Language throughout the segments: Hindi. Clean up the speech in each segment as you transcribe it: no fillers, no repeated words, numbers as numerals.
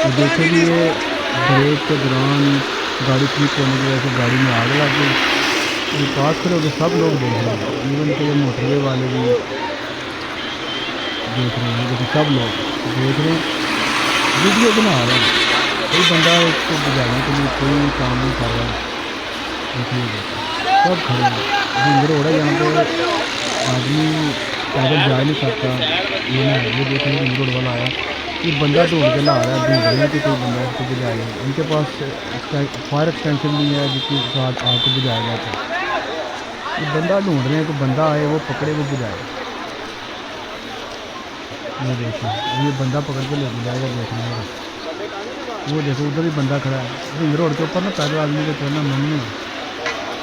तो देखे कि ये ब्रेक के दौरान गाड़ी स्लिप होने की वजह से गाड़ी में आग लग गई। ये पास खड़े होकर सब लोग देख रहे हैं, इवन के ये मोटरवे वाले भी देख रहे हैं। देखो सब लोग देख रहे हैं, वीडियो बना रहे हैं। कोई बंदा इसको बुझाने के लिए कोई काम नहीं कर रहा है। देखिए देखो सब खड़े हैं। रिंग रोड है, यहाँ पे आदमी पैदल जा नहीं सकता, मना है। ये देखिए रिंग रोड वाला आया, ये बंदा ढूंढ के ला रहा है, ढूंढ रहे हैं कि कोई बंदा इसको बुझाए। इनके पास फायर एक्सटेंशन नहीं है जिसके साथ आग को बुझाया जाता है। ये बंदा ढूंढ रहे हैं, कोई बंदा आए वो पकड़े वो बुझाए। ये देखो ये बंदा पकड़ के लेके जाएगा, देखने में। वो देखो उधर ही बंदा खड़ा है। रिंग रोड के ऊपर ना पैदल आदमी को चलना मन नहीं है,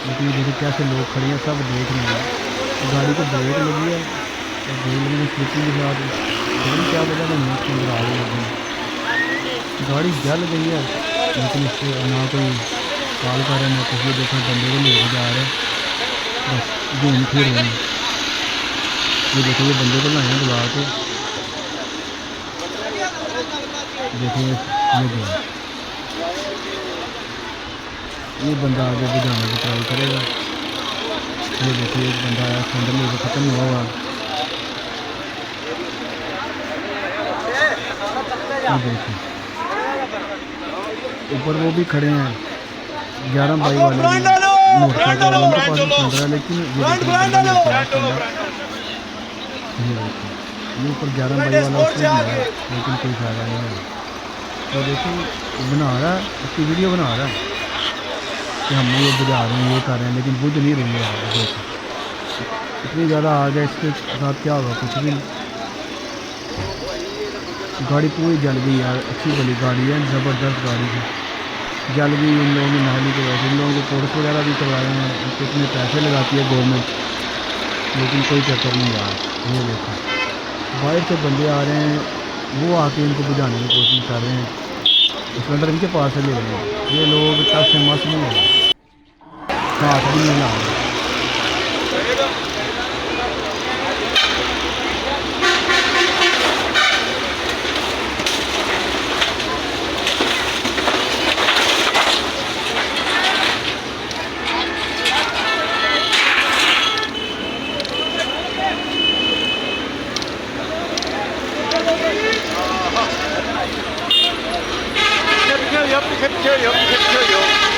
लेकिन ये देखो कैसे लोग खड़े हैं, सब देख रहे हैं। गाड़ी को ब्रेक लगी है और ब्रेक लगने स्लिपिंग के साथ गाड़ी क्या वजह से नहीं, उसके अंदर आग लग गई। गाड़ी जल गई है, लेकिन इससे ना कोई कॉल कर रहे हैं ना कुछ। ये देखो बंदे को लेके जा रहे हैं, बस घूम फिर रहे हैं। ये देखो ये बंदे को लाए हैं बुला के, देखिए ये बंदा आगे बुझाने की ट्राई करेगा। ये देखिए एक बंदा आया, सिलेंडर लेकर ख़त्म हुआ हुआ। ये देखिए ऊपर वो भी खड़े हैं, 11 बाई वाले मोटरसाइकिल वाले, उनके पास भी सिलेंडर है, लेकिन ये देखिए ये ऊपर 11 बाई वाला उसने भी है, लेकिन कोई फायदा नहीं है। तो देखिए बना रहा है, उसकी वीडियो बना रहा है कि हम ये बुझा रहे हैं, ये कर रहे हैं, लेकिन बुझ नहीं रही है। देखो इतनी ज़्यादा आग है, इसके साथ क्या होगा कुछ भी। गाड़ी पूरी जल गई यार, अच्छी भली गाड़ी है, ज़बरदस्त गाड़ी है, जल गई इन लोगों की नाली की वजह से। इन लोगों को कोर्स वगैरह भी करवाए हैं, उनको इतने पैसे लगाती है गवर्नमेंट, लेकिन कोई चक्कर नहीं रहा। ये देखो बाहर से बंदे आ रहे हैं, वो आके इनको बुझाने की कोशिश कर रहे हैं, सिलेंडर इनके पास से ले रहे हैं। ये लोग टस से मस नहीं हो रहे, हाथ भी नहीं ला रहे। Kill you, kill you, kill you.